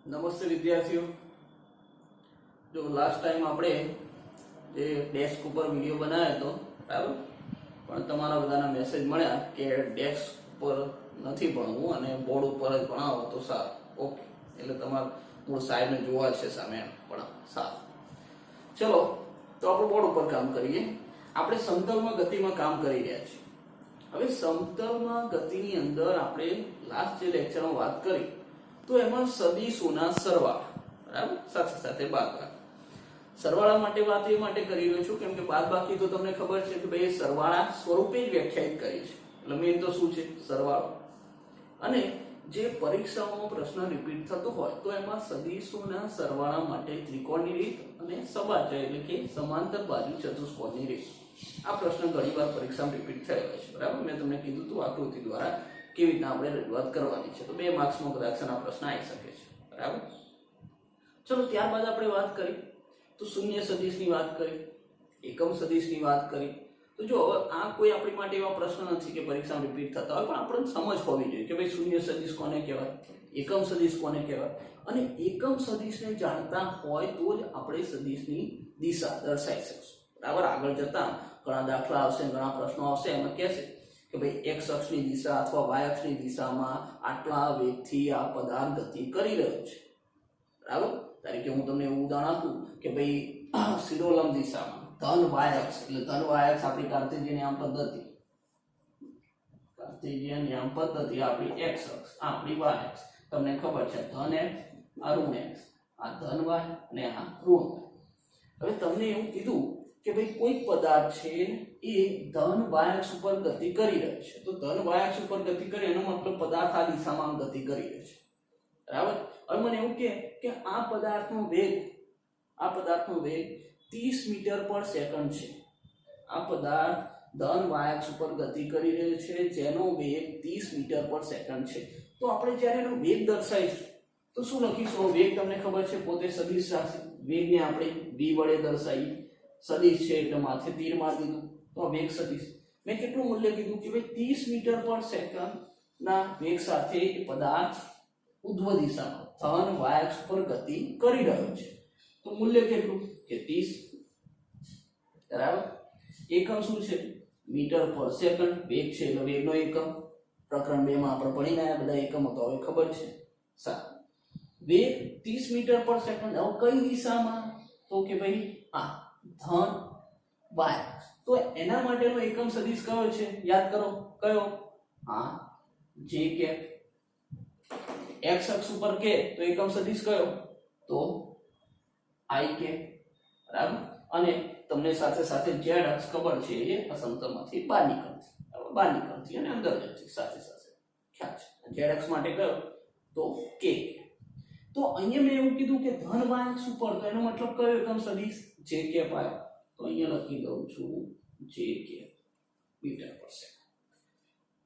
નમસ્તે વિદ્યાર્થીઓ। જો લાસ્ટ ટાઈમ આપણે જે ડેસ્ક ઉપર વિડીયો બનાવ્યો હતો બરાબર, પણ તમારા બધાના મેસેજ મળ્યા કે ડેસ્ક ઉપર નથી ભણવું અને બોર્ડ ઉપર જ ભણાવો તો સારું। ઓકે, એટલે તમારે મૂળ સાહેબને જોવા છે સામે ભણાવો, સારું। ચલો તો આપણે બોર્ડ ઉપર કામ કરીએ। આપણે સમતલમાં ગતિમાં કામ કરી રહ્યા છીએ। હવે સમતલમાં ગતિની અંદર આપણે લાસ્ટ જે લેક્ચરમાં વાત કરી તો એમાં સદિશોના સરવાળા બરાબર સાથે સાથે બાદબાકી। સરવાળા માટે વાત એ માટે કરી રહ્યો છું કેમ કે બાદબાકી તો તમને ખબર છે કે ભાઈ સરવાળા સ્વરૂપે જ વ્યાખ્યાયિત કરી છે, એટલે મેન તો શું છે સરવાળો। અને જે પરીક્ષાઓમાં પ્રશ્ન રિપીટ થતો હોય તો એમાં સદિશોના સરવાળા માટે ત્રિકોણની રીત અને સબાચય એટલે કે સમાંતર બાજુ ચતુષ્કોણની રીત, આ પ્રશ્ન ઘણીવાર પરીક્ષામાં રિપીટ થયેલો છે બરાબર। મેં તમને કીધું હતું આકૃતિ દ્વારા કેવી રીતના આપણે રજૂઆત કરવાની છે, તો 2 માર્ક્સમાં કદાચ આ પ્રશ્ન આવી શકે છે બરાબર। ચલો ત્યારબાદ આપણે વાત કરી તો શૂન્ય સદિશની વાત કરી, એકમ સદિશની વાત કરી। તો જો હવે આ કોઈ આપણી માટે એવા પ્રશ્ન નથી કે પરીક્ષામાં રિપીટ થતા હોય, પણ આપણને સમજ હોવી જોઈએ કે ભાઈ શૂન્ય સદિશ કોને કહેવાય, એકમ સદિશ કોને કહેવાય, અને એકમ સદિશને જાણતા હોય તો જ આપણે સદિશની દિશા દર્શાવી શકશું બરાબર। આગળ જતા ઘણા દાખલા આવશે, ઘણા પ્રશ્નો આવશે, એમાં કહેશે કે ભાઈ x અક્ષની દિશા અથવા y અક્ષની દિશામાં આટલા વેગથી આ પદાર્થ ગતિ કરી રહ્યો છે બરાબર। તરીકે હું તમને એવું ઉદાહરણ આપું કે ભાઈ શિરોલંબ દિશામાં ધન y અક્ષ એટલે ધન y અક્ષ આપણી કાર્તેશિયન યામ પદ્ધતિ આપણી x અક્ષ, આપણી y અક્ષ તમને ખબર છે ધન x આ ઋણ x, આ ધન y અને આ ઋણ y। હવે તમને એવું કીધું કે ભાઈ કોઈ પદાર્થ છે એ ધન y અક્ષ ઉપર ગતિ કરી રહ્યો છે, તો ધન y અક્ષ ઉપર ગતિ કરે એનો મતલબ પદાર્થ આ દિશામાં ગતિ કરી રહ્યો છે બરાબર। હવે મને એવું કે આ પદાર્થનો વેગ 30 મીટર પર સેકન્ડ છે। આ પદાર્થ ધન y અક્ષ ઉપર ગતિ કરી રહ્યો છે જેનો વેગ 30 મીટર પર સેકન્ડ છે। તો આપણે જ્યારે એનો વેગ દર્શાવીશું તો શું લખીશું? વેગ તમને ખબર છે પોતે સદિશ રાશિ, વેગને આપણે v વડે દર્શાવીએ, સદિશ છે એટલે માથે તીર મારી દીધું તો વેગ સદિશ। મેં કેટલું મૂલ્ય કીધું કે ભાઈ 30 મીટર પર સેકન્ડ ના વેગ સાથે પદાર્થ ઉધ્વ દિશામાં ધન y અક્ષ પર ગતિ કરી રહ્યો છે, તો મૂલ્ય કેટલું કે 30 બરાબર। એકમ શું છે? મીટર પર સેકન્ડ, વેગ છે એટલે વેગનો એકમ, પ્રકરણ 2 માં આપણે ભણી ગયા બધા એકમો તો હવે ખબર છે સારું। વેગ 30 મીટર પર સેકન્ડ, હવે કઈ દિશામાં? તો કે ભાઈ આ ધન y અક્ષ, તો એના માટેનો એકમ સદિશ કયો છે? યાદ કરો કયો? હા જે કે x અક્ષ ઉપર કે તો એકમ સદિશ કયો? તો i કે બરાબર। અને તમને સાથે સાથે z અક્ષ ખબર છે એ અસમતલમાંથી બહાર નીકળતી અને અંદર જતી સાથે સાથે ખ્યાલ છે। z અક્ષ માટે કયો? તો k। તો અહીંયા મેં એવું કીધું કે ધન y અક્ષ ઉપર, તો એનો મતલબ કયો એકમ સદિશ? j k પાય, તો અહીંયા લખી દઉં છું j k મીટર પર સેકન્ડ।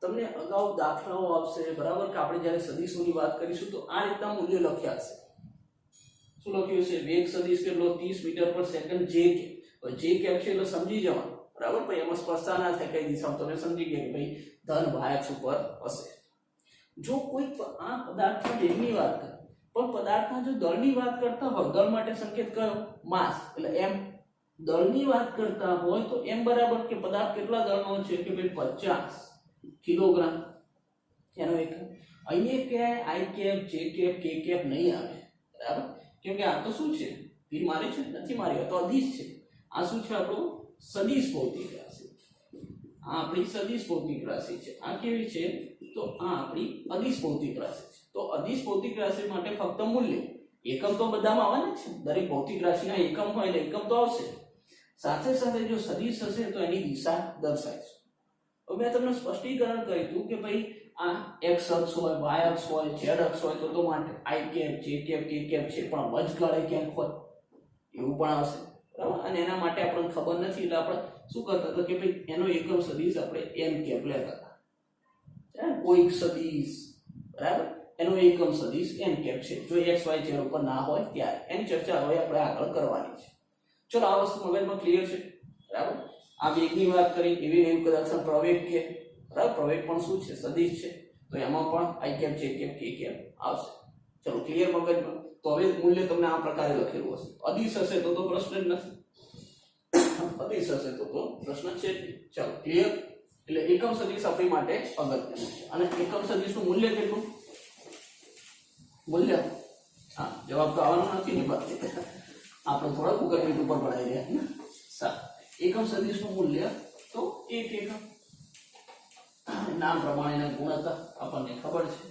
તમને અગાઉ દાખલાઓ આવશે બરાબર કે આપણે જ્યારે સદિશોની વાત કરીશું તો આ રીતના મૂલ્ય લખ્યા હશે। શું લખ્યું છે? વેગ સદિશ કેટલો? 30 મીટર પર સેકન્ડ j k। હવે j k છે એટલે સમજી જવાનું બરાબર, ભાઈ એમાં સ્પષ્ટતા ના થાય કઈ દિશામાં, તમે સમજી ગયા કે ભાઈ ધન y અક્ષ ઉપર હશે। જો કોઈ આ પદાર્થના વેગની વાત કરે પણ પદાર્થના જો દળની વાત કરતા હોય, દળ માટે સંકેત કયો? માસ એટલે m। દળની વાત કરતા હોય તો m બરાબર કે પદાર્થ કેટલા દળનો છે કે ભાઈ 50 કિલોગ્રામ એનો એકમ। અહીંયા કે i cap j cap k cap નહીં આવે બરાબર, કેમ કે આ તો શું છે? તીર મારી છે નથી મારી, તો અદિશ છે। આ શું છે? આપણું સદિશ ભૌતિક રાશિ, આ આપણી સદિશ ભૌતિક રાશિ છે। આ કેવી છે? તો આ આપણી અદિશ ભૌતિક રાશિ છે। તો અદિશ ભૌતિક રાશિ માટે ફક્ત મૂલ્ય, એકમ તો બધામાં આવવાના જ છે, દરેક ભૌતિક રાશિના એકમ હોય એટલે એકમ તો આવશે, સાથે સાથે જો સદિશ હશે તો એની દિશા દર્શાવીશું। હવે મેં તમને સ્પષ્ટીકરણ કર્યું હતું કે ભાઈ આ x અક્ષ હોય, y અક્ષ હોય, z અક્ષ હોય તો માટે i cap j cap k cap છે, પણ વચગાળે ક્યાંક હોય એવું પણ આવશે બરાબર। અને એના માટે આપણને ખબર નથી એટલે આપણે શું કરતા હતા કે ભાઈ એનો એકમ સદિશ આપણે n કેપ લેતા હતા, કોઈક સદિશ બરાબર એનો એકમ સદિશ n કેપ છે જો x y z ઉપર ના હોય ત્યારે। એની ચર્ચા હવે આપણે આગળ કરવાની છે। ચલો આ વસ્તુ મગજમાં ક્લિયર છે બરાબર। આ વેગની વાત કરી, એવી વેગ પદાર્થ પ્રવેગ કે બરાબર, પ્રવેગ પણ શું છે? સદિશ છે, તો એમાં પણ i cap j cap k cap આવશે। ચલો ક્લિયર મગજમાં? તો હવે મૂલ્ય તમને આ પ્રકારે લખેલું હશે. અદિશ હશે તો પ્રશ્ન જ નથી. અદિશ હશે તો પ્રશ્ન છે જ નહીં. ચાલો ક્લિયર. એટલે એકમ સદિશ આપણી માટે અગત્યનું છે. અને એકમ સદિશનું મૂલ્ય કેટલું? મૂલ્ય હા જવાબ તો આવવાનો નથી ને બાકી આપણે થોડા ગૂગલ મીટ ઉપર ભણાઈ રહ્યા ને. સારું, એકમ સદિશનું મૂલ્ય તો 1 એકમ. નામ પ્રમાણેના ગુણોત્તર આપણને ખબર છે.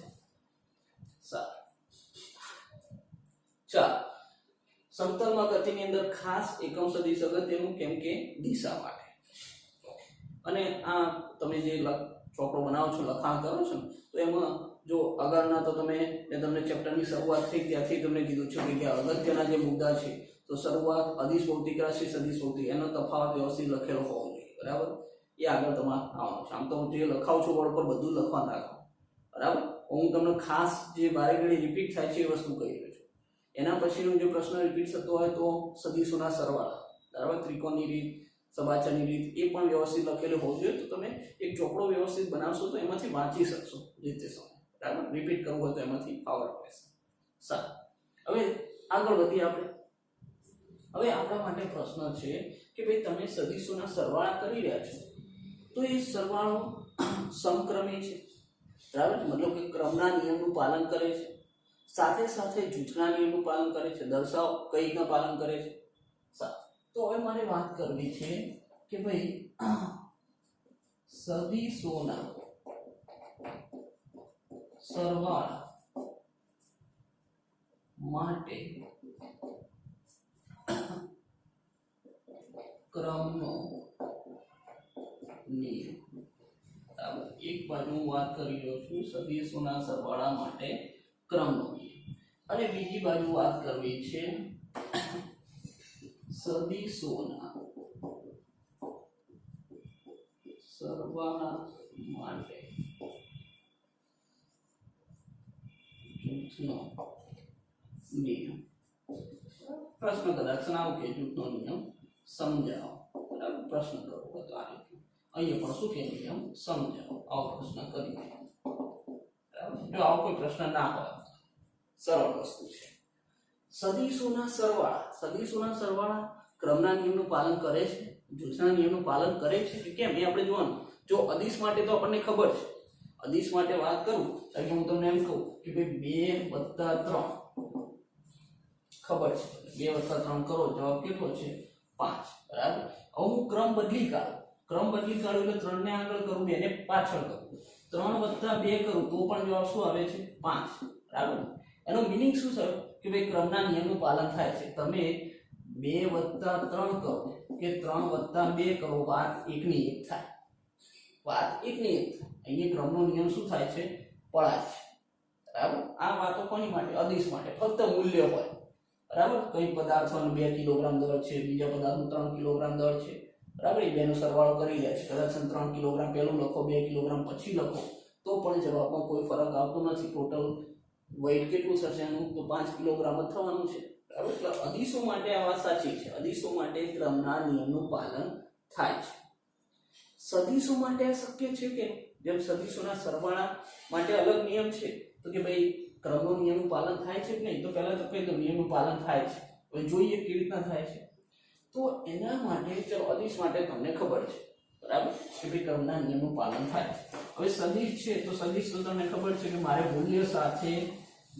સારું, ચાલો સમતલમાં ગતિની અંદર ખાસ એકમ સદિશ અગત્યનું, કેમ કે દિશા માટે. અને આ તમે જે ચોપડો બનાવો છો, લખાણ કરો છો ને, તો એમાં જો આગળના તો મેં તમને ચેપ્ટરની શરૂઆત થઈ ત્યાંથી તમને કીધું છે કે અગત્યના જે મુદ્દા છે તો શરૂઆત અદિશ ભૌતિક રાશિ સદિશ ભૌતિક એનો તફાવત વ્યવસ્થિત લખેલો હોવો જોઈએ. બરાબર, એ આગળ તમારે આવવાનું છે. આમ તો હું જે લખાવું છું બોર્ડ પર બધું લખવાનું રાખો. બરાબર, હું તમને ખાસ જે બારે ઘડી રિપીટ થાય છે એ વસ્તુ કહી રહ્યો છું. એના પછીનો જે પ્રશ્ન રિપીટ થતો હોય તો સદિશોના સરવાળા, બરાબર, ત્રિકોણની રીત, સબાચારની રીત, એ પણ વ્યવસ્થિત લખેલું હોવું જોઈએ. તો તમે એક ચોપડો વ્યવસ્થિત બનાવશો તો એમાંથી વાંચી શકશો રીતે સમય. બરાબર, રિપીટ કરવું હોય તો એમાંથી આવડ રહેશે. સારું, હવે આગળ વધીએ આપણે. હવે આપણા માટે પ્રશ્ન છે કે ભાઈ તમે સદિશોના સરવાળા કરી રહ્યા છો તો એ સરવાળો સમક્રમી છે. બરાબર, મતલબ કે ક્રમના નિયમનું પાલન કરે છે, સાથે સાથે જૂથના નિયમનું પાલન કરે છે. દર્શાવો કઈ રીતના પાલન કરે છે. સારું, તો હવે મારે વાત કરવી છે કે ભાઈ સદિશોના સરવાળા માટે ક્રમનો નિયમ. બરાબર, એક બાજુ હું વાત કરી રહ્યો છું સદિશોના સરવાળા માટે ક્રમનો નિયમ, અને બીજી બાજુ વાત કરવી છે સદિશોના સરવાળા માટે જૂથનો નિયમ. પ્રશ્ન કદાચ નામ કે જૂથનો નિયમ સમજાવો. બરાબર, પ્રશ્ન કરો તો આ રીતે અહીંયા પણ શું કે નિયમ સમજાવો, આવો પ્રશ્ન કરી દે. બરાબર, જો આવો કોઈ પ્રશ્ન ના હોય સરળ વસ્તુ છે. સદિશોના સરવાળા ક્રમના નિયમનું પાલન કરે છે, જૂથના નિયમનું પાલન કરે છે કે કેમ એ આપણે જોવાનું. જો અદિશ માટે તો આપણને ખબર છે. અદિશ માટે વાત કરું તો હું તમને એમ કહું કે ભાઈ 2 + 3 ખબર છે. 2 + 3 કરો, જવાબ કેટલો છે? 5. બરાબર, હવે હું ક્રમ બદલી કાઢું એટલે 3 ને આગળ કરું, 2 ને પાછળ કરું, 3 + 2 કરું તો પણ જવાબ શું આવે છે? 5. બરાબર, એનો મીનિંગ શું થયો કે ભાઈ ક્રમના નિયમનું પાલન થાય છે. તમે 2 + 3 કરો કે 3 + 2 કરો, વાત એકની એક થાય. અહીંયા ક્રમનો નિયમ શું થાય છે? પળાય છે. બરાબર, આ વાતો કોની માટે? અદિશ માટે. ફક્ત મૂલ્ય હોય. બરાબર, કઈ પદાર્થોનું 2 કિલોગ્રામ દળ છે, બીજા પદાર્થનું 3 કિલોગ્રામ દળ છે. બરાબર, એ બેનો સરવાળો કરી જાય છે. કદાચ 3 કિલોગ્રામ પહેલું લખો, 2 કિલોગ્રામ પછી લખો તો પણ જવાબમાં કોઈ ફરક આવતો નથી. ટોટલ વેઇટ કેટલું થશે એનું? તો 5 કિલોગ્રામ જ થવાનું છે. બરાબર, એટલે અદિશો માટે આ વાત સાચી છે. અદિશો માટે ક્રમના નિયમનું પાલન થાય છે. સદિશો માટે આ શક્ય છે કે જેમ સદિશોના સરવાળા માટે અલગ નિયમ છે તો કે ભાઈ ક્રમનો નિયમનું પાલન થાય છે કે નહીં? તો પહેલા તો કહી દો નિયમનું પાલન થાય છે. હવે જોઈએ કેવી રીતના થાય છે. તો એના માટે ચલો અદિશ માટે તમને ખબર છે. બરાબર, કે ભાઈ ક્રમના નિયમનું પાલન થાય છે. હવે સદિશ છે તો સદિશ તો તમને ખબર છે કે મારે મૂલ્ય સાથે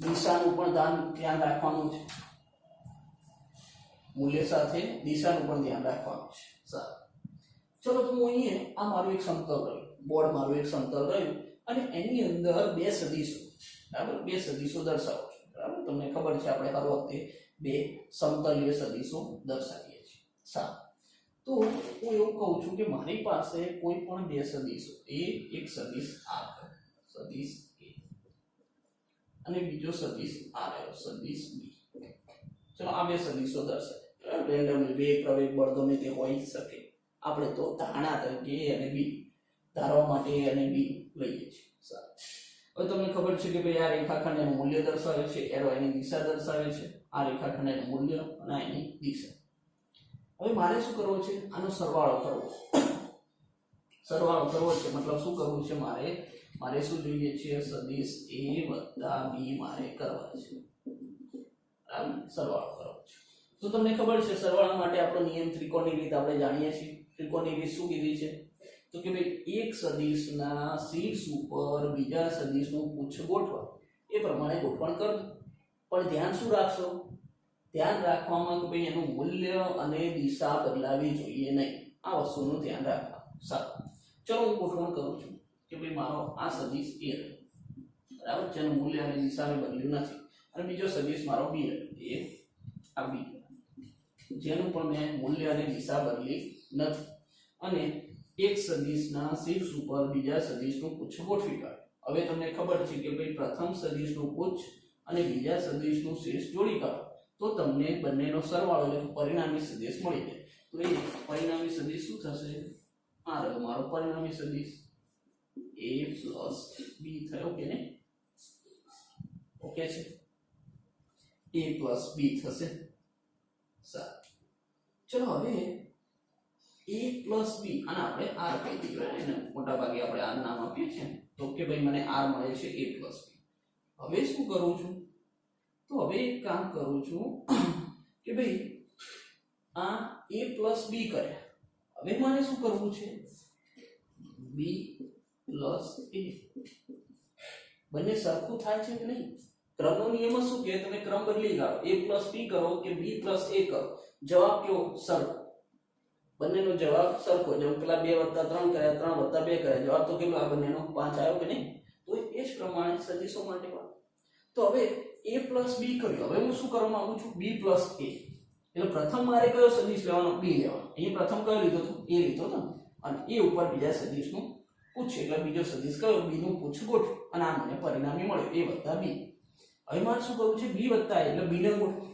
દિશાનું પણ ધ્યાન રાખવાનું છે. મૂલ્ય સાથે દિશાનું પણ ધ્યાન રાખવાનું છે. સારું, ચલો તો હું અહીંયા આ મારું એક સમતલ રહ્યું, બોર્ડ મારું એક સમતલ રહ્યું અને એની અંદર 2 સદિશો, બરાબર, 2 સદિશો દર્શાવું છું. બરાબર, તમને ખબર છે આપણે હર વખતે 2 સમતલીય સદિશો દર્શાવીએ છીએ. સારું, તો હું એવું કહું છું કે મારી પાસે કોઈ પણ 2 સદિશો, એક સદિશ આ સદિશ A અને બીજો સદિશ આ રહ્યો સદિશ B. ચલો આ 2 સદિશો દર્શાવે. રેન્ડમલી વેગ પ્રવેગ બળ ગમે તે હોઈ શકે. આપણે તો ધારણા તરીકે A અને B ધારવા માટે A અને B લઈએ છીએ. સારું, હવે તમને ખબર છે કે ભાઈ આ રેખાખંડ એનું મૂલ્ય દર્શાવે છે, એરો એની દિશા દર્શાવે છે. આ રેખાખંડ એનું મૂલ્ય અને એની દિશા. હવે મારે શું કરવું છે? આનો સરવાળો કરવો છે. મતલબ શું કરવું છે? મારે શું જોઈએ છે? સદિશ A + B મારે કરવા છે. સરવાળો કરવો છે. તો તમને ખબર છે સરવાળા માટે આપણો નિયમ ત્રિકોણની રીત આપણે જાણીએ છીએ. ત્રિકોણની રીત શું કીધી છે? તો કે ભાઈ એક સદિશના શીર્ષ ઉપર બીજા સદિશનું પુચ્છ ગોઠવા એ પ્રમાણે ગોઠવણ કરજો. પણ ધ્યાન શું રાખશો? ધ્યાન રાખવામાં કે ભાઈ એનું મૂલ્ય અને દિશા બદલાવી જોઈએ નહીં. આ વસ્તુનું ધ્યાન રાખવા. સારું, ચલો હું ગોઠવણ કરું છું કે ભાઈ મારો આ સદિશ એ રહ્યો, બરાબર, જેનું મૂલ્ય અને દિશા મેં બદલ્યું નથી. અને બીજો સદિશ મારો બી રહ્યો, એ આ બી, જેનું પણ મેં મૂલ્ય અને દિશા બદલી નથી. અને એક સદિશના શીર્ષ ઉપર બીજા સદિશનું પુચ્છ ગોઠવી કાઢો. હવે તમને ખબર છે કે ભાઈ પ્રથમ સદિશનું પુચ્છ અને બીજા સદિશનું શીર્ષ જોડી કાઢો તો તમને બંનેનો સરવાળો એટલે પરિણામી સદિશ મળી જાય. તો એ પરિણામી સદિશ શું થશે? આ રહ્યો મારો પરિણામી સદિશ a plus b થયો કે નહીં? ઓકે છે, a plus b થશે. સારું, ચલો હવે a plus b અને આપણે r કહી દઈએ, એને મોટા ભાગે આપણે r નામ આપીએ છીએ. તો કે ભાઈ મને r મળે છે a plus b. હવે શું કરું છું? તો હવે એક કામ કરું છું કે ભાઈ આ a plus b કર્યા. હવે મારે શું કરવું છે? b plus a. બંને સરખું થાય છે કે નહીં? ક્રમનો નિયમ શું કહે? તમે ક્રમ બદલી કાઢો. a plus b કરો કે b plus a કરો, જવાબ કેવો? સરખો. બંનેનો જવાબ સરખો. જેમ પેલા 2 + 3 કર્યા, 3 + 2 કર્યા, જવાબ તો કેટલો? આ બંનેનો 5 આવ્યો કે નહીં? તો એ જ પ્રમાણે સદિશો માટે પણ. તો હવે a plus b કર્યો. હવે હું શું કરવા માંગુ છું? b plus a. એટલે પ્રથમ મારે કયો સદિશ લેવાનો? b લેવાનો. અહીં પ્રથમ કયો લીધો હતો? a લીધો હતો. અને a ઉપર બીજા સદિશનું પુચ્છ, એટલે બીજો સદિશ કયો? b નું પુચ્છ ગોઠવો. અને આ મને પરિણામી મળ્યો a + b. હવે મારે શું કરવું છે? b + a એટલે b ને ગોઠવો.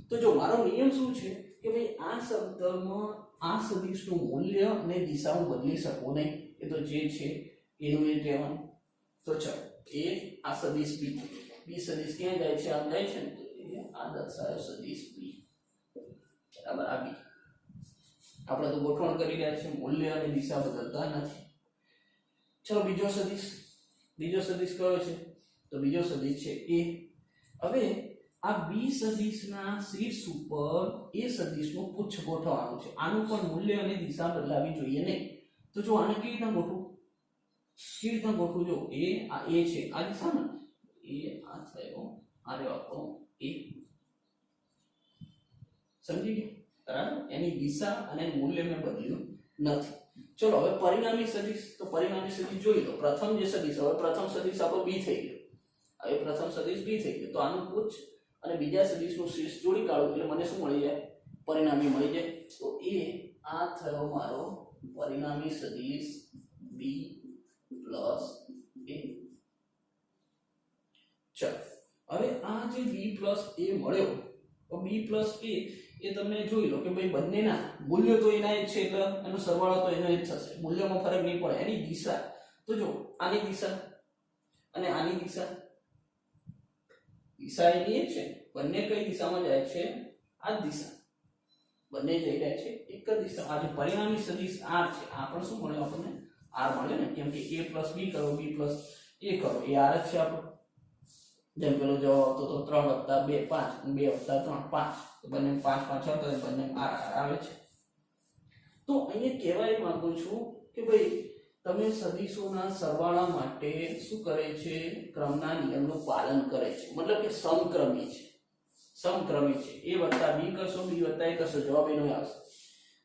તો જો મારો નિયમ શું છે કે ભાઈ આ શબ્દમાં આ સદિશનું મૂલ્ય અને દિશા હું બદલી શકું નહીં. એ તો જે છે એનું એ કહેવાનું. તો ચાલો એ આ સદિશ b, b સદિશ ક્યાં જાય છે? આમ જાય છે ને, તો એ આ દર્શાવ્યો સદિશ b, બરાબર. આ b આપણે તો ગોઠવણ કરી રહ્યા છે, મૂલ્ય અને દિશા બદલતા નથી. ચલો બીજો સદિશ. બીજો સદિશ કયો છે? તો બીજો સદિશ છે a. હવે આ b સદિશના શીર્ષ ઉપર a સદિશનું પુચ્છ ગોઠવવાનું છે. આનું પણ મૂલ્ય અને દિશા બદલાવી જોઈએ નહીં. તો જો આને કેવી રીતના ગોઠવું? કેવી રીતના ગોઠવું? જો આ a છે, આ દિશામાં a આ થયો, આ રહ્યો આપણો a. સમજી ગયા? બરાબર. એની દિશા અને મૂલ્ય મેં બદલ્યું નથી. ચલો હવે પરિણામી સદિશ. તો પરિણામી સદિશ જોઈ લો. પ્રથમ જે સદિશ, હવે પ્રથમ સદિશ આપણો b થઈ ગયો. હવે પ્રથમ સદિશ b થઈ ગયો. તો આનું પુચ્છ અને બીજા સદિશનું શીર્ષ જોડી કાઢો એટલે મને શું મળી જાય? પરિણામી મળી જાય. તો એ આ થયો મારો પરિણામી સદિશ b plus a. ચાલો હવે આ જે b plus a મળ્યો, તો b plus a એ તમને જોઈ લો કે ભાઈ બંનેના મૂલ્ય તો એના જ છે, એટલે એનો સરવાળો તો એનો જ થશે. મૂલ્યમાં ફરક નહીં પડે. એની દિશા તો જો આની દિશા અને આની દિશા, દિશા એની જ છે. બંને કઈ દિશામાં જાય છે? આ જ દિશા. બંને જઈ રહ્યા છે એક જ દિશા. આ જે પરિણામી સદિશ r છે, આ પણ શું મળ્યો આપણને? r મળ્યો ને, કેમ કે a plus b કરો, b plus a કરો, એ r જ છે આપણો. જેમ પેલો જવાબ આવતો તો 3 + 2 5, 2 + 3 5, તો બંને 5 5 આવતા હોય, બંને r આવે છે. તો અહીંયા કહેવાય માંગુ છું કે ભાઈ તમે સદિશોના સરવાળા માટે શું કરે છે? ક્રમના નિયમનું પાલન કરે છે. મતલબ કે સમક્રમી છે. સમક્રમી છે. a + b કરશો, b + a કરશો, જવાબ એનો આવશે.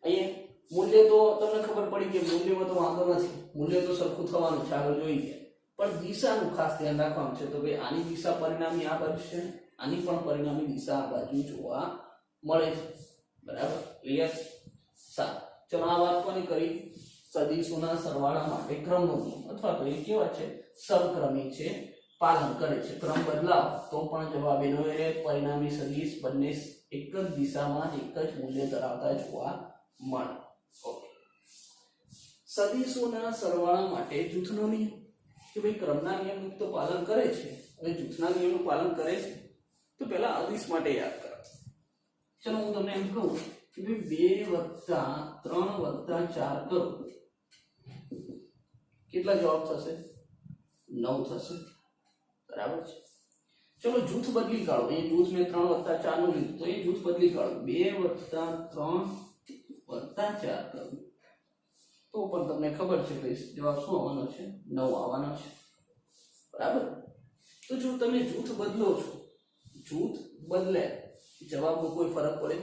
અહીંયા મૂલ્ય તો તમને ખબર પડી કે મૂલ્યમાં તો વાંધો નથી, મૂલ્ય તો સરખું થવાનું છે, આગળ જોઈ ગયા. પણ દિશાનું ખાસ ધ્યાન રાખવાનું છે. તો ભાઈ આની દિશા પરિણામી આ બાજુ છે, આની પણ પરિણામી દિશા આ બાજુ જોવા મળે છે. બરાબર? ક્લિયર? સારું, ચલો આ વાત કોની કરી? સદિશોના સરવાળા માટે ક્રમનો નિયમ, અથવા તો એ કેવા છે? સમક્રમી છે, પાલન કરે છે. ક્રમ બદલાવ તો પણ જવાબ એનો એ પરિણામી સદિશ બંને એક જ દિશામાં એક જ મૂલ્ય ધરાવતા જોવા મળે. ઓકે. સદિશોના સરવાળા માટે જૂથનો નિયમ કે ભાઈ ક્રમના નિયમનું તો પાલન કરે છે, હવે જૂથના નિયમનું પાલન કરે છે. તો પહેલા અદિશ માટે યાદ કરો. ચલો હું તમને એમ કહું કે ભાઈ 2 + 3 + 4 કરો, કેટલા જવાબ થશે? 9 થશે. બરાબર છે. ચલો જૂથ બદલી કાઢો. એ જૂથ મેં 3 + 4 નું લીધું, તો એ જૂથ બદલી કાઢો. 2 + 3 + 4 કરું તો પણ તમને ખબર છે કે જવાબ શું આવવાનો છે? 9 આવવાનો છે. બરાબર. તો જો તમે જૂથ બદલો છો, જૂથ બદલે જવાબમાં કોઈ ફરક પડે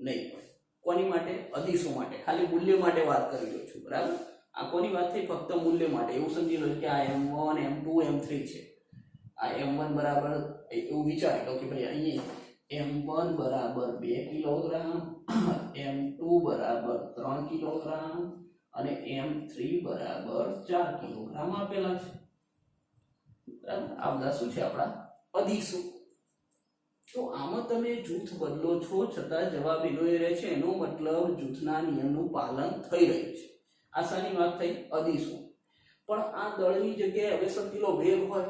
નહીં પડે. કોની માટે? અદિશો માટે. ખાલી મૂલ્ય માટે વાત કરી રહ્યો છું. બરાબર. આ કોની વાત થઈ? ફક્ત મૂલ્ય માટે. એવું સમજી લો કે આ m1 m2 m3 છે. આ m1 બરાબર એવું વિચારી લો કે ભાઈ અહીંયા m1 બરાબર 2 કિલોગ્રામ, m2 બરાબર 3 કિલોગ્રામ અને m3 બરાબર 4 કિલોગ્રામ આપેલા છે. બરાબર. આ બધા શું છે? આપણા અદિશો. તો આમાં તમે જૂથ બદલો છો છતાં જવાબ એનો એ રહે છે. એનો મતલબ જૂથના નિયમનું પાલન થઈ રહ્યું છે. આશાની વાત થઈ અદિશો. પણ આ દળની જગ્યાએ હવે સમજી લો વેગ હોય,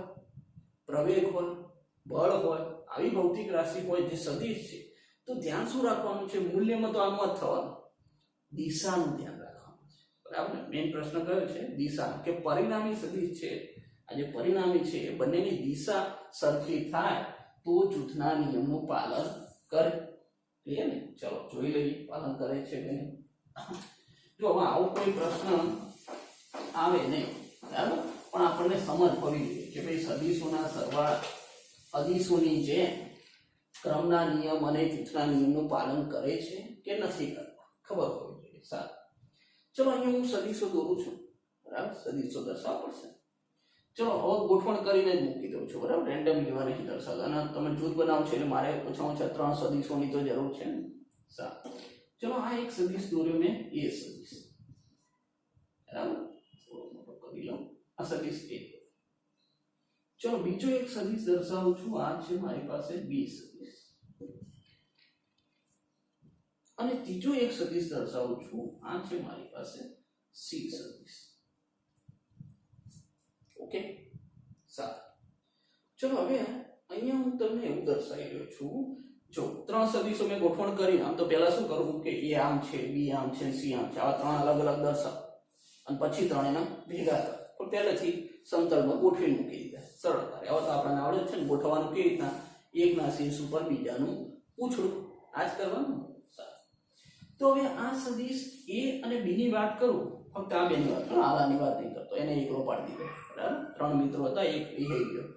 પ્રવેગ હોય, બળ હોય, આવી ભૌતિક રાશિ હોય જે સદિશ છે, તો ધ્યાન શું રાખવાનું છે? મૂલ્યમાં તો આમ જ થવાનું, દિશાનું ધ્યાન રાખવાનું છે. બરાબર. મેઇન પ્રશ્ન કયો છે? દિશા. કે પરિણામી સદિશ છે, આ જે પરિણામી છે એ બંનેની દિશા સરખી થાય તો જૂથના નિયમનું પાલન કરે. ક્લિયર ને? ચલો જોઈ લઈએ પાલન કરે છે કે નહીં. જો હવે આવો કોઈ પ્રશ્ન આવે નહીં, બરાબર, પણ આપણને સમજ પડવી જોઈએ કે ભાઈ સદિશોના સરવાળા અદિશોની જેમ ક્રમના નિયમ અને જૂથના નિયમનું પાલન કરે છે કે નથી કરતા, ખબર હોવી જોઈએ. સારું. ચલો અહીંયા હું સદિશો દોરું છું. બરાબર. સદિશો દર્શાવવા પડશે. ચલો હવે ગોઠવણ કરીને જ મૂકી દઉં છું. બરાબર. રેન્ડમ લેવા નથી દર્શાવતા. અને તમે જૂથ બનાવો છો એટલે મારે ઓછામાં ઓછા 3 સદિશોની તો જરૂર છે ને. સારું. ચલો આ એક સદિશ દોર્યો મેં, એ સદિશ. બરાબર. થોડો મોટો કરી લઉં. આ સદિશ એ. ચલો બીજો એક સદિશ દર્શાવું છું. આ છે મારી પાસે બી સદિશ. અને ત્રીજો એક સદિશ દર્શાવું છું. આ છે મારી પાસે સી સદિશ. ઓકે. સારું. ચલો હવે અહીંયા હું તમને એવું દર્શાવી રહ્યો છું. જો 3 સદિશો મેં ગોઠવણ કરી. આમ તો પહેલા શું કરું કે એ આમ છે, બી આમ છે, સી આમ છે, આવા 3 અલગ અલગ દર્શાવ અને પછી 3 એના ભેગા કર. પણ પહેલેથી સમતલમાં ગોઠવી મૂકી દીધા. સરળતા. હવે તો આપણને આવડે છે ને ગોઠવવાનું કેવી રીતના? એકના શીર્ષ ઉપર બીજાનું પૂછડું. આ જ કરવાનું. સારું. તો હવે આ સદિશ એ અને બી ની વાત કરું. ફક્ત આ બેની વાત કરું, આની વાત નહીં કરતો. એને એકલો પાડી દીધો. બરાબર. 3 મિત્રો હતા, એક વિહઈ ગયો.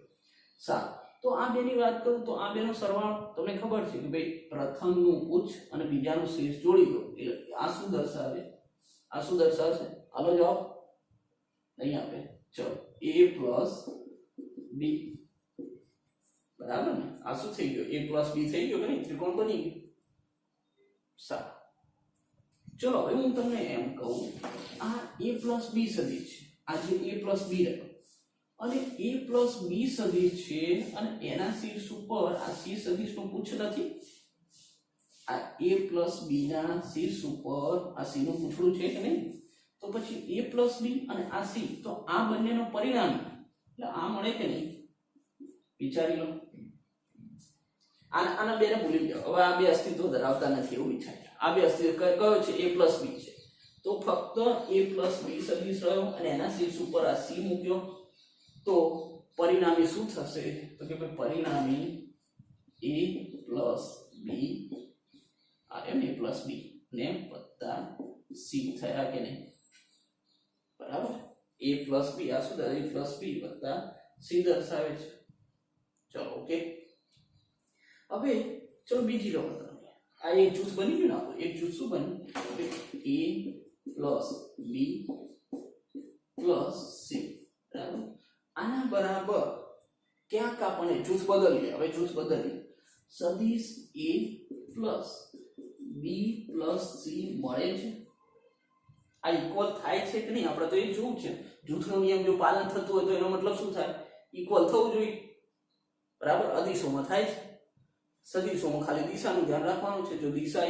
સારું. તો આ બેની વાત કરું તો આ બેનો સરવાળો તમને ખબર છે કે ભાઈ પ્રથમનું ઉચ્ચ અને બીજાનું શીર્ષ જોડી દો એટલે આ શું દર્શાવે? આ શું દર્શાવશે? હાલો જવાબ નહીં આપે. ચલો a + b. બરાબર ને? આ શું થઈ ગયો? a + b થઈ ગયો કે નહીં? ત્રિકોણ બની ગયો. સારું. ચલો હવે હું તમને એમ કહું, આ a + b સદિશ છે. આ જે a + b રહ્યો અને a + b સદિશ છે અને એના શીર્ષ ઉપર આ c સદિશનું પૂછ નથી. આ a + b ના શીર્ષ ઉપર આ c નું પૂછડું છે કે નહીં? તો પછી a + b અને આ c, તો આ બંનેનો પરિણામી એટલે આ મળે કે નહીં? વિચારી લો. આના બેને ભૂલી જાઓ. હવે આ બે અસ્તિત્વ ધરાવતા નથી એવું વિચારી. આ બે અસ્તિત્વ કયો છે? a + b છે. તો ફક્ત a + b સદિશ રહ્યો અને એના શીર્ષ ઉપર આ c મૂક્યો. તો પરિણામી શું થશે? તો કે ભાઈ પરિણામી a + b આ m a + b ને વત્તા c થયા કે નહીં? બરાબર. a + b આ શું થાય? a + b વત્તા c દર્શાવે છે. ચલો ઓકે. હવે ચલો બીજી લો. આ એક જૂથ બની ગયું ને. એક જૂથ શું બન્યું? a + b + c. બરાબર. આના બરાબર ક્યાંક આપણે જૂથ બદલીએ. હવે જૂથ બદલીએ. સદિશ a + b + c મળે છે. આ ઇક્વલ થાય છે કે નહીં? આપણે તો એ જોવું છે. જૂથનો નિયમ જો પાલન થતું હોય તો એનો મતલબ શું થાય? ઇક્વલ થવું જોઈએ. બરાબર. અદિશોમાં થાય છે. સદિશોમાં ખાલી દિશાનું ધ્યાન રાખવાનું છે. જો દિશા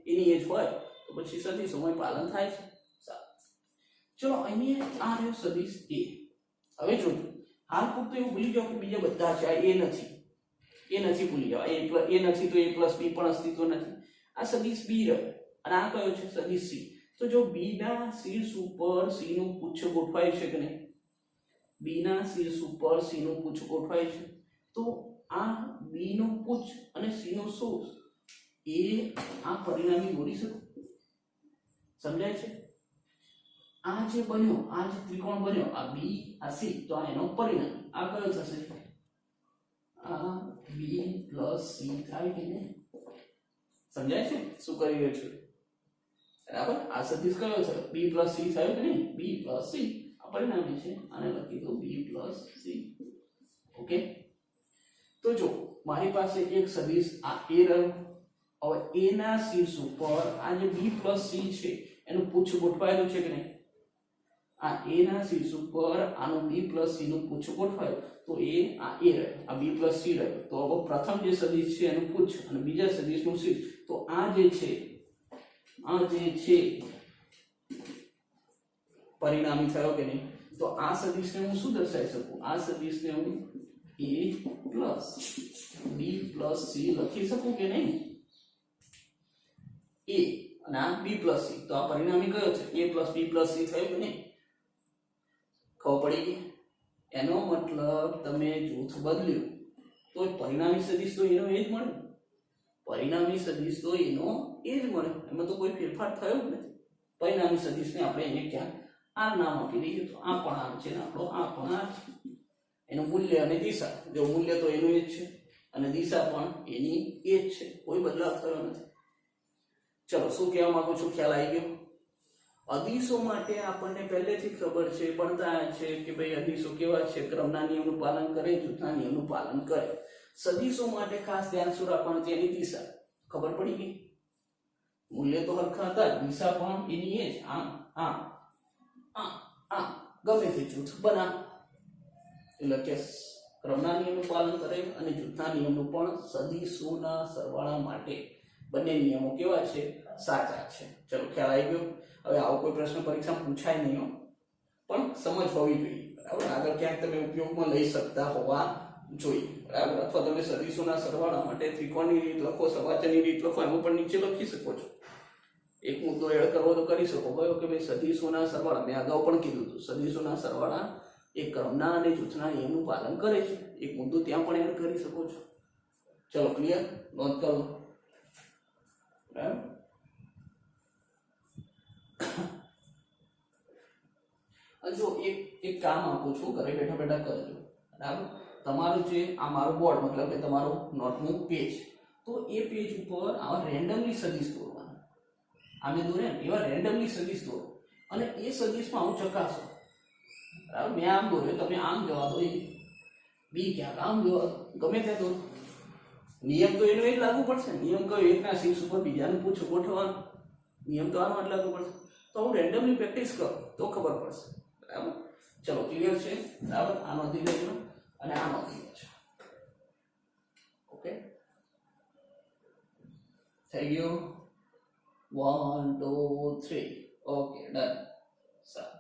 એની જ હોય તો પછી સદિશોમાં પાલન થાય છે. સારું. ચલો અહીંયા આ રહ્યો સદિશ a. હવે જોજો હાલ પૂરતું એવું ભૂલી જાઓ કે બીજા બધા છે. આ એ નથી ભૂલી જાઓ. એ નથી તો a + b પણ અસ્તિત્વ નથી. આ સદિશ b રહ્યો અને આ કયો છે? સદિશ c. તો જો b ના શીર્ષ ઉપર c નું પુચ્છ ગોઠવાય છે કે નહીં? b ના શીર્ષ ઉપર c નું પુચ્છ ગોઠવાય છે. તો આ બી નું પુચ્છ અને સી નું શું એ આ પરિણામી દોરી શકું? સમજાય છે? આ જે બન્યો, આ જે ત્રિકોણ બન્યો, આ બી આ સી, તો આ એનો પરિણામી. આ કયો થશે? આ બી પ્લસ સી થાય કે નહીં? સમજાય છે શું કરી રહ્યો છું? બરાબર. આ સદિશ કયો છે? બી પ્લસ સી થયો કે નહીં? બી પ્લસ સી આ પરિણામી છે. આને લખી દો બી પ્લસ સી. ઓકે. તો જો મારી પાસે એક સદિશ આ એ રહ્યો. હવે એ ના શીર્ષ ઉપર આ જે બી પ્લસ સી છે એનું પૂછ ગોઠવાયેલું છે કે નહીં? આ એ ના શીર્ષ ઉપર આનું બી પ્લસ સી નું પૂછ ગોઠવાયું, તો એ આ એ રહ્યો, આ બી પ્લસ સી રહ્યો. તો હવે પ્રથમ જે સદિશ છે એનું પૂછ અને બીજા સદિશનું શીર્ષ, તો આ જે છે પરિણામી થયો કે નહીં? તો આ સદિશને હું શું દર્શાવી શકું? આ સદિશને હું a plus B plus C લખી શકું કે નહીં? a અને આ બી પ્લસ સી, તો આ પરિણામી કયો છે? a plus B plus C થયો કે નહીં? ખબર પડી ગઈ? એનો મતલબ તમે જૂથ બદલ્યું તો પરિણામી સદિશ તો એનો એ જ મળે. પરિણામી સદિશ તો એનો એ જ મળે, એમાં તો કોઈ ફેરફાર થયો જ નથી. પરિણામી સદિશને આપણે એને ક્યાં આર નામ આપી દઈએ, તો આ પણ આર છે ને આપણો આ પણ આર છે. એનું મૂલ્ય અને દિશા, જો મૂલ્ય તો એનું એ જ છે અને દિશા પણ એની એ જ છે, કોઈ બદલાવ થયો નથી. ચલો, શું કહેવા માંગુ છું? ખ્યાલ આવી ગયો? અદિશો માટે આપણને પહેલેથી ખબર છે, ભણતા છે કે ભાઈ અદિશો કેવા છે? ક્રમના નિયમનું પાલન કરે, જૂથના નિયમનું પાલન કરે. સદિશો માટે ખાસ ધ્યાન શું રાખવાનું? તેની દિશા. ખબર પડી ગઈ? મૂલ્ય તો હરખા હતા, દિશા પણ એની એ જ. આમ આમ આમ આમ ગમે તે જૂથ બના. એટલે કે ક્રમના નિયમનું પાલન કરે અને જૂથના નિયમનું પણ. સદિશોના સરવાળા માટે બંને નિયમો કેવા છે? સાચા છે. ચલો, ખ્યાલ આવી ગયો? હવે આવો કોઈ પ્રશ્ન પરીક્ષામાં પૂછાય નહીં, પણ સમજ હોવી જોઈએ. બરાબર. આગળ ક્યાંક તમે ઉપયોગમાં લઈ શકતા હોવા જોઈએ. બરાબર. અથવા તમે સદિશોના સરવાળા માટે ત્રિકોણની રીત લખો, સવાચનની રીત લખો, એમાં પણ નીચે લખી શકો છો. એક મુદ્દો એડ કરવો તો કરી શકો. કયો કે ભાઈ સદિશોના સરવાળા, મેં અગાઉ પણ કીધું હતું, સદિશોના સરવાળા એ ક્રમના અને જૂથના નિયમનું પાલન કરે છે. એક મુદ્દો ત્યાં પણ એડ કરી શકો છો. ચલો, ક્લિયર? નોંધ કરો. બરાબર. જો એક કામ આપું છું, ઘરે બેઠા બેઠા કરજો. બરાબર. તમારું જે આ મારું બોર્ડ, મતલબ કે તમારું નોટનું પેજ, તો એ પેજ ઉપર આવા રેન્ડમલી સદિશ દોરવાના. આમે દોરે એવા રેન્ડમલી સદિશ દોરો અને એ સદિશમાં હું ચકાસો. બરાબર. મેં આમ દોર્યો, તમે આમ જવા દો. બી ક્યાંક આમ જવા દો, ગમે ત્યાં દોરો. નિયમ તો એનો એ જ લાગુ પડશે. નિયમ કયો? એકના શીર્ષ ઉપર બીજાનું પૂછ ગોઠવવાનું. નિયમ તો આનો જ લાગુ પડશે. તો હું રેન્ડમલી પ્રેક્ટિસ કરું તો ખબર પડશે. બરાબર. ચલો, ક્લિયર છે? બરાબર. આ નોંધી લેજો અને આ નોંધી લેજો. ઓકે, થઈ ગયું? 1 2 3. Okay, done. સારું.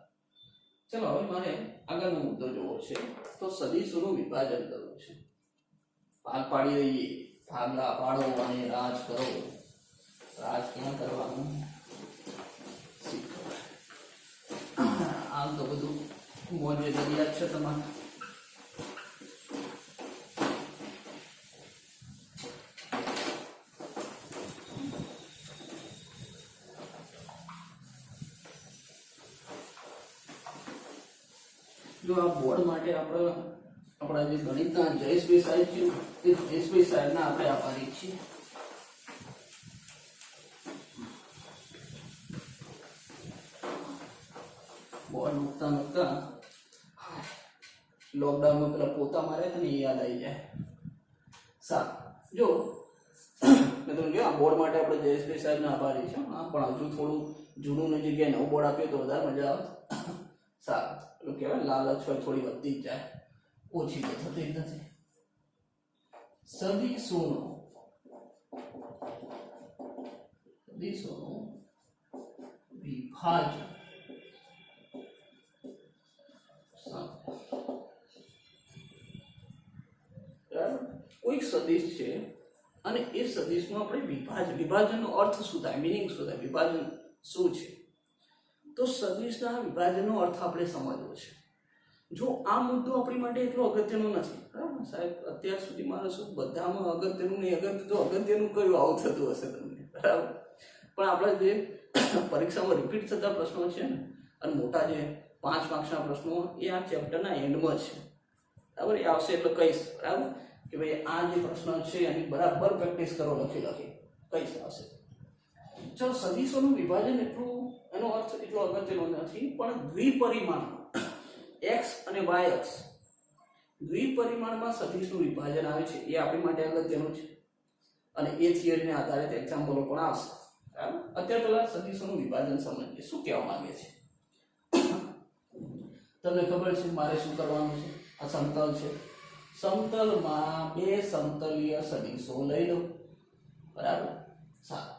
ચલો, હવે મારે આગળનો મુદ્દો જોવો છે. તો સદિશોનું વિભાજન કરવું છે. ભાગ પાડી દઈએ. ભાગલા પાડો અને રાજ કરો. રાજ ક્યાં કરવાનું? આમ તો બધું મોજે દરિયા છે તમારે. જો આ બોર્ડ માટે આપણા જે ગણિતના જયેશભાઈ સાહેબ છે, તે જયેશભાઈ સાહેબના આપણે આભારી છીએ. બોર્ડ મૂકતા લોકડાઉનમાં પેલા પોતા મારે ને એ યાદ આવી જાય. સારું. જો મેં તમને કહ્યું, આ બોર્ડ માટે આપણે જયેશભાઈ સાહેબના આભારી છે. હા, પણ હજુ થોડું જૂનું જગ્યાએ નવું બોર્ડ આપ્યું તો વધારે મજા આવે. સારું. પેલું કહેવાય લાલચ હોય થોડી વધતી જ જાય, ઓછી તો થતી જ નથી. સદિશોનું વિભાજન. કોઈક સદિશ છે અને એ સદિશનું આપણે વિભાજનનો અર્થ શું થાય, મિનિંગ શું થાય, વિભાજન શું છે? તો સદિશના વિભાજનનો અર્થ આપણે સમજવો છે. જો આ મુદ્દો આપણી માટે એટલો અગત્યનો નથી, બરાબર સાહેબ? અત્યાર સુધી મારે શું બધામાં અગત્યનું નહીં, અગત્યનું કયું આવું થતું હશે તમને, બરાબર? પણ આપણે જે પરીક્ષામાં રિપીટ થતા પ્રશ્નો છે ને, અને મોટા જે 5 માર્ક્સના પ્રશ્નો એ આ ચેપ્ટરના એન્ડમાં છે, બરાબર? એ આવશે એટલે કહીશ, બરાબર, કે ભાઈ આ જે પ્રશ્ન છે એની બરાબર પ્રેક્ટિસ કરો, લખી કહીશ આવશે. ચલો, સદીશોનું વિભાજન એટલું, એનો અર્થ એટલો અગત્યનો નથી, પણ દ્વિપરિમાણમાં x અને y અક્ષ દ્વિપરિમાણમાં સદીશનું વિભાજન આવે છે એ આપણી માટે અગત્યનું છે, અને એ થિયરીને આધારિત એક્ઝામ્પલો પણ આવશે, બરાબર? અત્યારે પહેલા સદીશોનું વિભાજન સમજીએ, શું કહેવા માંગે છે. તમને ખબર છે મારે શું કરવાનું છે? આ સમતલ છે, સમતલમાં બે સમતલીય સદીશો લઈ લો, બરાબર? સારું,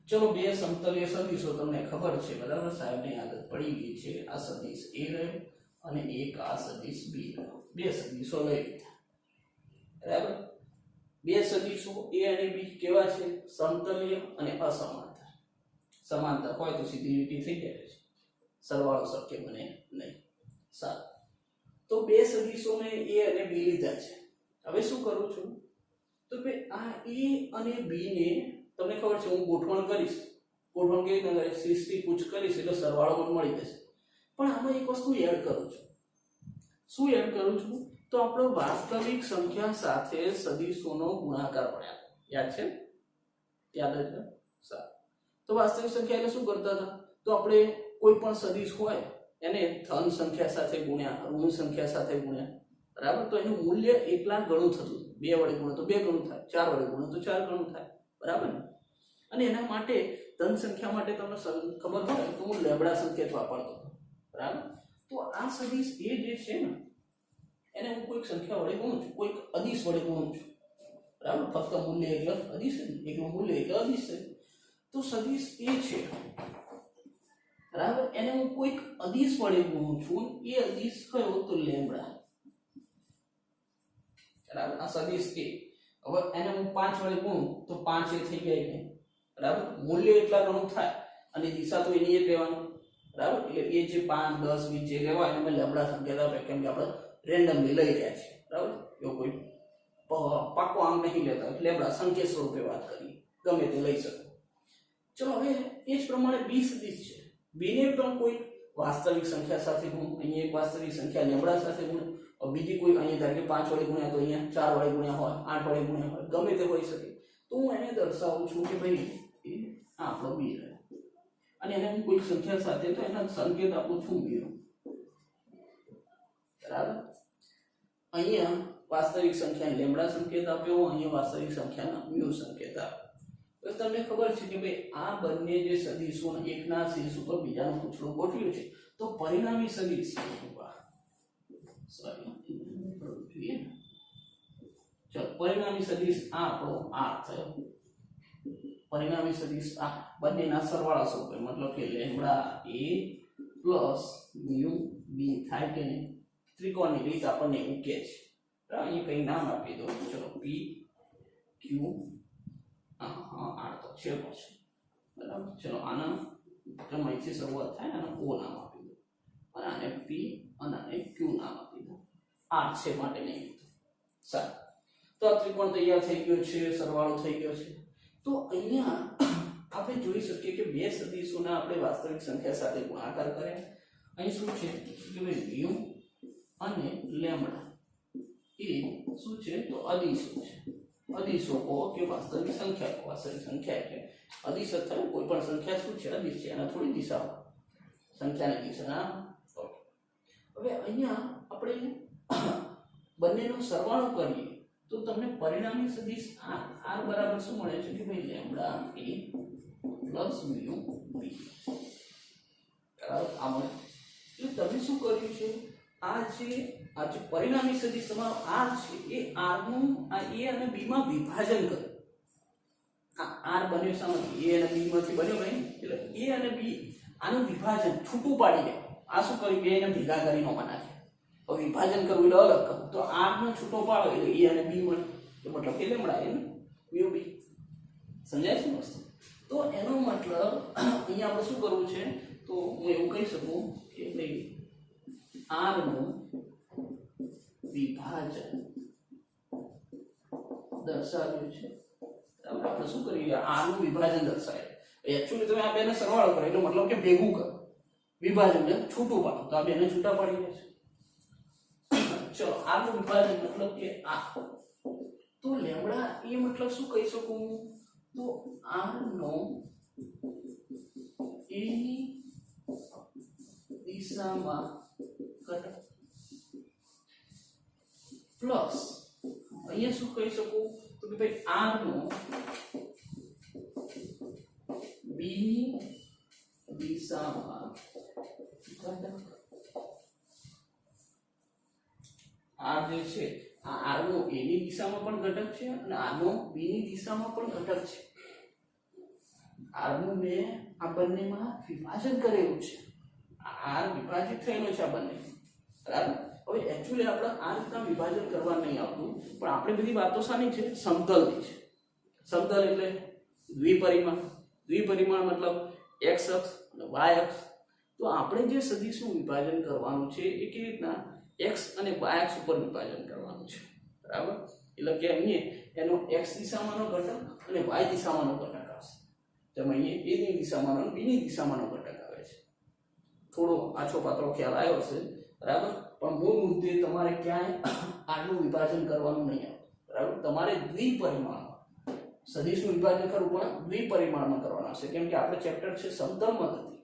ચલો, બે સમતલીય સદીશો તમને ખબર છે, બરાબર? સાહેબની આદત પડી ગઈ છે. આ સદીશ a રહ્યો અને એક આ સદીશ b રહ્યો. બે સદીશો લઈ લીધા, બરાબર? બે સદીશો a અને b કેવા છે? સમતલીય અને અસમાંતર. સમાંતર હોય તો સીધી લીટી થઈ જાય છે, સરવાળો શક્ય બને નહીં. સારું, તો બે સદીશોને a અને b લીધા છે. હવે શું કરું છું? તો ભાઈ આ a અને b ને તમને ખબર છે હું ગોઠવણ કરીશ. ગોઠવણ કેવી રીતે કરીશ? 30 થી પૂછ કરીશ એટલે સરવાળો મને મળી જશે. પણ આમાં એક વસ્તુ એડ કરું છું. શું એડ કરું છું? તો આપણો વાસ્તવિક સંખ્યા સાથે સદીશોનો ગુણાકાર પડ્યા. યાદ છે? યાદ છે? સારું, તો વાસ્તવિક સંખ્યા એટલે શું કરતા હતા? તો આપણે કોઈ પણ સદીશ હોય એને ધન સંખ્યા સાથે ગુણ્યા, ઋણ સંખ્યા સાથે ગુણ્યા, બરાબર? તો એનું મૂલ્ય એકલા ગણું થતું. 2 વડે ગુણો તો 2 ગણું થાય, 4 વડે ગુણો તો 4 ગણું થાય, બરાબર ને? અને એના માટે ધન સંખ્યા માટે તમને ખબર હોય તો હું લેબડા સંકેત વાપરતો હતો, બરાબર? તો આ સદીશ એ જે છે ને એને હું કોઈક સંખ્યા વડે ગુણું છું, કોઈક અદિશ વડે ગુણું છું, બરાબર? ફક્ત મૂલ્ય એટલે અદિશ છે, એકલું મૂલ્ય એટલે અદિશ છે. તો સદીશ એ છે, બરાબર? એને હું કોઈક અદિશ વડે ગુણું છું. એ અદિશ કયો? તો લેમ્બડા, બરાબર? આ સદીશ એ. હવે એને હું 5 વડે ગુણું તો 5 એ થઈ જાય ને, બરાબર? મૂલ્ય એટલા ગણું થાય અને દિશા તો એની જ લેવાની, બરાબર? એટલે એ જે 5, 10, 20 જે લેવાય એને મેં લેમ્બડા સંકેત આપે, કેમ કે આપણે રેન્ડમલી લઈ રહ્યા છીએ, બરાબર? એવો કોઈ પાકો આંક નહીં લેતા, લેમ્બડા સંકેત સ્વરૂપે વાત કરીએ, ગમે તે લઈ શકો. ચલો, હવે એ જ પ્રમાણે 20 સદીશ છે. બેને પણ કોઈ વાસ્તવિક સંખ્યા સાથે ગુણ, અહીંયા એક વાસ્તવિક સંખ્યા લેમ્બડા સાથે ગુણ, બીજી કોઈ અહીંયા ધારો કે 5 વડે ગુણ્યા તો અહીંયા 4 વડે ગુણ્યા હોય, 8 વડે ગુણ્યા હોય, ગમે તે હોઈ શકે. તો હું એને દર્શાવું છું કે ભાઈ એ આપણો b રહ્યો, અને એને હું કોઈ સંખ્યા સાથે તો એના સંકેત આપું છું b, બરાબર? અહીંયા વાસ્તવિક સંખ્યાને લેમ્બડા સંકેત આપ્યો, અહીંયા વાસ્તવિક સંખ્યાના μ સંકેત આપ્યો. તો તમને ખબર છે કે ભાઈ આ બંને જે સદીશો એકના શીર્ષ ઉપર બીજાનું પૂછડું ગોઠવ્યું છે, તો પરિણામી સદીશ પરિણામી સદીશ આ આપણો r થયો. પરિણામી સદીશ આ બંનેના સરવાળા સ્વરૂપે, મતલબ કે લેમ્બડા a પ્લસ μ b થાય કે નહીં? ત્રિકોણની રીત આપણને એવું કહે છે. અહીંયા કંઈ નામ આપી દો, ચલો p q r તો છે પછી, બરાબર? ચલો, આના ક્રમથી શરૂઆત થાય, આને o નામ આપી દો, અને આને p અને આને q નામ આપી દો. r છે માટે નહીં. સારું, તો આ ત્રિકોણ તૈયાર થઈ ગયો છે, સરવાળો થઈ ગયો છે. તો અહીંયા આપણે જોઈ શકીએ કે બે સદીશોના આપણે વાસ્તવિક સંખ્યા સાથે ગુણાકાર કર્યા. અહીં શું છે કે ભાઈ μ અને લેમ્બડા એ શું છે? તો અદિશો છે. અદિશો કહો કે વાસ્તવિક સંખ્યા કહો. વાસ્તવિક સંખ્યા એટલે અદિશ થાય, કોઈ પણ સંખ્યા શું છે? અદિશ છે. એના થોડી દિશા સંખ્યાની દિશા. હવે અહીંયા આપણે બંનેનો સરવાળો કરીએ તો તમને પરિણામી સદીશ r બરાબર શું મળે છે કે ભાઈ લેમ્બડા a પ્લસ μ b, બરાબર? આ મળે. એટલે તમે શું કર્યું છે? આ જે પરિણામી સદીશ તમારો r છે એ r નું આ a અને b માં વિભાજન કર્યું. આ r બન્યો શામાંથી? a અને b માંથી બન્યો ભાઈ. એટલે a અને b આનું વિભાજન છૂટું પાડી દે. આ શું કર્યું? બે ને ભેગા કરીને બનાવે. તો વિભાજન કરવું એટલે અલગ કરવું. તો r નો છૂટો પાડો એટલે a અને b મળે, તો મતલબ કે લેમ્બડા a μ b. સમજાય છે વસ્તુ? તો એનો મતલબ અહીંયા આપણે શું કરવું છે? તો હું એવું કહી શકું કે ભાઈ r નું દર્શાવ્યું છે. બરાબર, આપણે શું કરીએ, r નું વિભાજન દર્શાવે. એકચ્યુઅલી તમે આ બેને સરવાળો કરો એટલે મતલબ કે ભેગું કરો, વિભાજનને છૂટું પાડો, તો આ બેને છૂટા પડી જશે. ચલો, r નું વિભાજન મતલબ કે આ. તો લેમ્બડા એ મતલબ શું કહી શકું, તો r નો a ની દિશામાં ઘટક પ્લસ અહીંયા શું કહી શકું, તો કે ભાઈ r નો b ની દિશામાં ઘટક. r જે છે આ r નો a ની દિશામાં પણ ઘટક છે અને r નો b ની દિશામાં પણ ઘટક છે. r નું મેં આ બંનેમાં વિભાજન કરેલું છે, આ r વિભાજિત થયેલો છે આ બંને. બરાબર, હવે એકચ્યુઅલી આપણે આ રીતના વિભાજન કરવા નહીં આવતું, પણ આપણે બધી વાતો શાની છે, સમતલની છે. સમતલ એટલે દ્વિપરિમાણ. દ્વિપરિમાણ મતલબ x અક્ષ અને y અક્ષ. તો આપણે જે સદિશનું વિભાજન કરવાનું છે એ કેવી રીતના, x અને y અક્ષ ઉપર વિભાજન કરવાનું છે. બરાબર, એટલે કે અહીંયા એનો x દિશામાંનો ઘટક અને y દિશામાંનો ઘટક આવશે. જેમ અહીંયા a ની દિશામાંનો અને b ની દિશામાંનો ઘટક આવે છે. થોડો આછો પાતળો ખ્યાલ આવ્યો હશે. બરાબર, પણ મૂળ મુદ્દે તમારે ક્યાંય આનું વિભાજન કરવાનું નહીં આવે. બરાબર, તમારે દ્વિપરિમાણમાં સદિશનું વિભાજન કરવું પણ દ્વિપરિમાણમાં કરવાનું આવશે, કેમ કે આપણે ચેપ્ટર છે સમતલમાં નથી,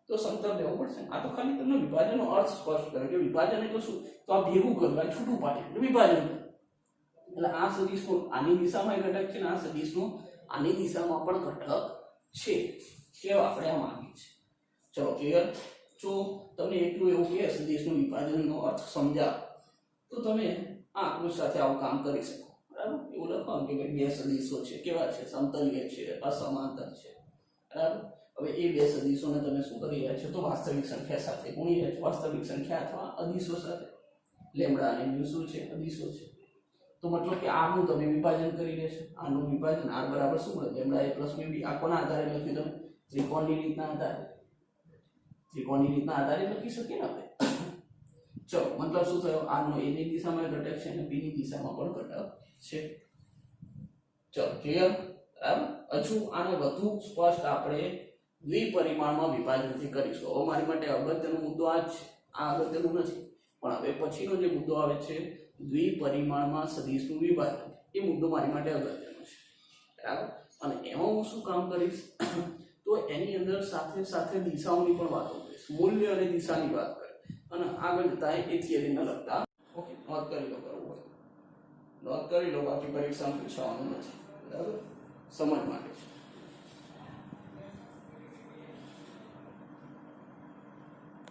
તો સમતલ લેવું પડશે. આ તો ખાલી તમને વિભાજનનો અર્થ સ્પષ્ટ કર્યો કે વિભાજન એટલે શું, તો આ ભેગું કરવું, આ છૂટું પાડે એટલે વિભાજન. એટલે આ સદિશનું આની દિશામાં ઘટક છે ને આ સદિશનું આની દિશામાં પણ ઘટક છે, કેવા આપણે આ માંગીએ છીએ. ચલો ક્લિયર. જો તમને એટલું એવું કે સદિશનું વિભાજનનો અર્થ સમજાવ તો તમે આ આકૃતિ સાથે આવું કામ કરી શકો. બરાબર, એવું લખવાનું કે ભાઈ બે સદિશો છે, કેવા છે, સમતલીય છે, અસમાંતર છે. બરાબર, હવે એ બે સદિશોને તમે શું કરી રહ્યા છો, તો વાસ્તવિક સંખ્યા સાથે ગુણી રહ્યા છો, વાસ્તવિક સંખ્યા અથવા અદિશો સાથે. લેમ્બડા અને મ્યુ શું છે, અદિશો છે. તો મતલબ કે r નું તમે વિભાજન કરી રહેશો. r નું વિભાજન r બરાબર શું મળે, લેમ્બડા a પ્લસ મ્યુ બી. આ કોના આધારે લખ્યું તમે, ત્રિકોણની રીતના આધારે. ત્રિકોણની રીતના આધારે લખી શકીએ ને આપણે. ચલો, મતલબ શું થયો, r નો a ની દિશામાં ઘટક છે અને b ની દિશામાં પણ ઘટક છે. ચલો ક્લિયર. બરાબર, હજુ આને વધુ સ્પષ્ટ આપણે દ્વિપરિમાણમાં વિભાજનથી કરીશું. હવે મારી માટે અગત્યનો મુદ્દો આ જ છે, આ અગત્યનું નથી, પણ હવે પછીનો જે મુદ્દો આવે છે દ્વિપરિમાણમાં સદિશનું વિભાજન, એ મુદ્દો મારી માટે અગત્યનો છે. બરાબર, અને એમાં હું શું કામ કરીશ, તો એની અંદર સાથે સાથે દિશાઓની પણ વાતો કરીશ, મૂલ્ય અને દિશાની વાત કરીશ, અને આગળ જતા એ થિયરીને લગતા. ઓકે, નોંધ કરી લો, કરવું હોય નોંધ કરી લો, બાકી પરીક્ષામાં પૂછવાનું નથી. બરાબર, સમજ માટે છે.